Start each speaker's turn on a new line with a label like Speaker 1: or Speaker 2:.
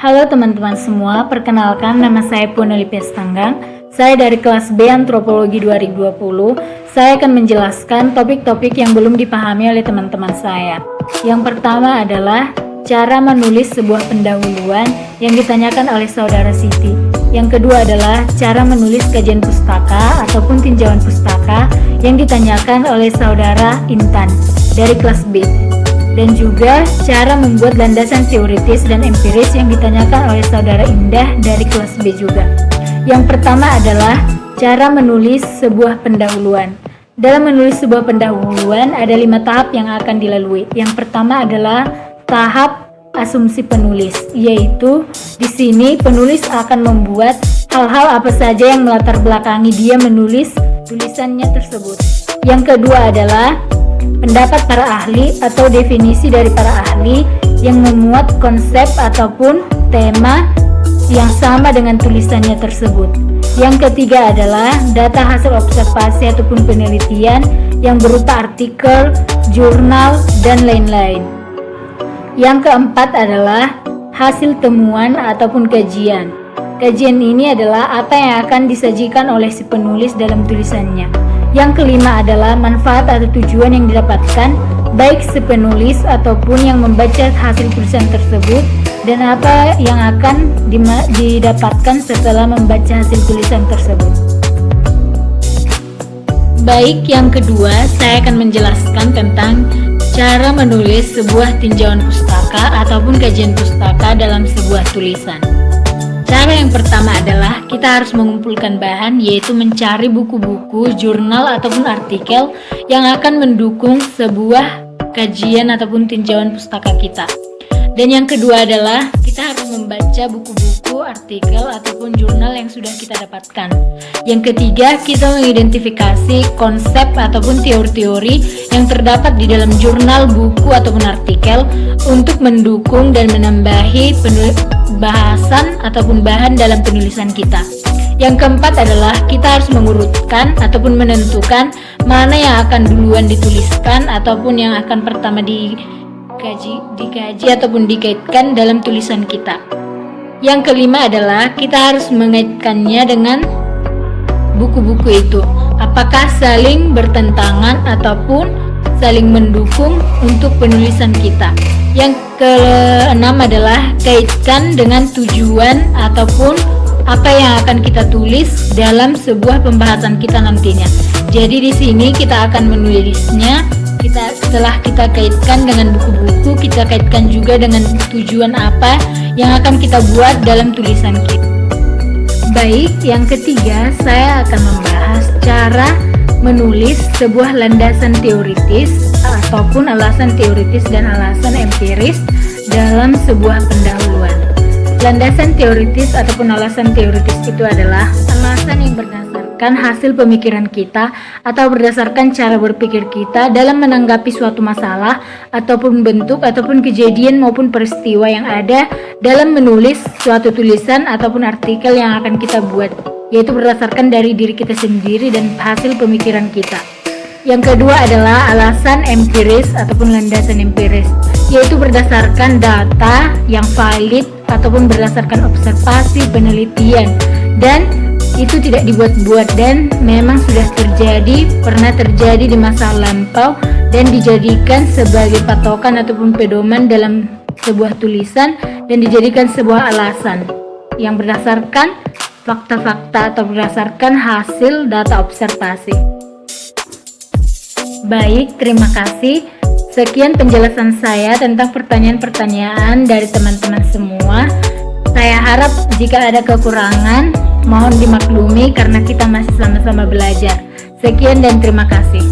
Speaker 1: Halo teman-teman semua, perkenalkan nama saya Puneli Pestanggang. Saya dari kelas B Antropologi 2020. Saya akan menjelaskan topik-topik yang belum dipahami oleh teman-teman saya. Yang pertama adalah cara menulis sebuah pendahuluan yang ditanyakan oleh saudara Siti. Yang kedua adalah cara menulis kajian pustaka ataupun tinjauan pustaka yang ditanyakan oleh saudara Intan dari kelas B. Dan juga cara membuat landasan teoritis dan empiris yang ditanyakan oleh saudara Indah dari kelas B juga. Yang pertama adalah cara menulis sebuah pendahuluan. Dalam menulis sebuah pendahuluan ada 5 tahap yang akan dilalui. Yang pertama adalah tahap asumsi penulis, yaitu di sini penulis akan membuat hal-hal apa saja yang melatar belakangi dia menulis tulisannya tersebut. Yang kedua adalah pendapat para ahli atau definisi dari para ahli yang memuat konsep ataupun tema yang sama dengan tulisannya tersebut. Yang ketiga adalah data hasil observasi ataupun penelitian yang berupa artikel, jurnal, dan lain-lain. Yang keempat adalah hasil temuan ataupun kajian. Kajian ini adalah apa yang akan disajikan oleh si penulis dalam tulisannya. Yang kelima adalah manfaat atau tujuan yang didapatkan baik si penulis ataupun yang membaca hasil tulisan tersebut, dan apa yang akan didapatkan setelah membaca hasil tulisan tersebut. Baik, yang kedua saya akan menjelaskan tentang cara menulis sebuah tinjauan pustaka ataupun kajian pustaka dalam sebuah tulisan. Cara yang pertama adalah kita harus mengumpulkan bahan, yaitu mencari buku-buku, jurnal ataupun artikel yang akan mendukung sebuah kajian ataupun tinjauan pustaka kita. Dan yang kedua adalah kita harus membaca buku-buku, artikel ataupun jurnal yang sudah kita dapatkan. Yang ketiga, kita mengidentifikasi konsep ataupun teori-teori yang terdapat di dalam jurnal, buku ataupun artikel untuk mendukung dan menambahi bahasan ataupun bahan dalam penulisan kita. Yang keempat adalah kita harus mengurutkan ataupun menentukan mana yang akan duluan dituliskan ataupun yang akan pertama dikaji ataupun dikaitkan dalam tulisan kita. Yang kelima adalah kita harus mengaitkannya dengan buku-buku itu, apakah saling bertentangan ataupun saling mendukung untuk penulisan kita. Yang keenam adalah kaitkan dengan tujuan ataupun apa yang akan kita tulis dalam sebuah pembahasan kita nantinya. Jadi di sini kita akan menulisnya, setelah kita kaitkan dengan buku-buku, kita kaitkan juga dengan tujuan apa yang akan kita buat dalam tulisan kita. Baik, yang ketiga saya akan membahas cara menulis sebuah landasan teoritis ataupun alasan teoritis dan alasan empiris dalam sebuah pendahuluan. Landasan teoritis ataupun alasan teoritis itu adalah alasan yang berdasarkan hasil pemikiran kita atau berdasarkan cara berpikir kita dalam menanggapi suatu masalah ataupun bentuk ataupun kejadian maupun peristiwa yang ada dalam menulis suatu tulisan ataupun artikel yang akan kita buat, yaitu berdasarkan dari diri kita sendiri dan hasil pemikiran kita. Yang kedua adalah alasan empiris ataupun landasan empiris, yaitu berdasarkan data yang valid ataupun berdasarkan observasi penelitian, dan itu tidak dibuat-buat dan memang sudah pernah terjadi di masa lampau dan dijadikan sebagai patokan ataupun pedoman dalam sebuah tulisan dan dijadikan sebuah alasan yang berdasarkan fakta-fakta atau berdasarkan hasil data observasi. Baik, terima kasih. Sekian penjelasan saya tentang pertanyaan-pertanyaan dari teman-teman semua. Saya harap jika ada kekurangan, mohon dimaklumi karena kita masih sama-sama belajar. Sekian dan terima kasih.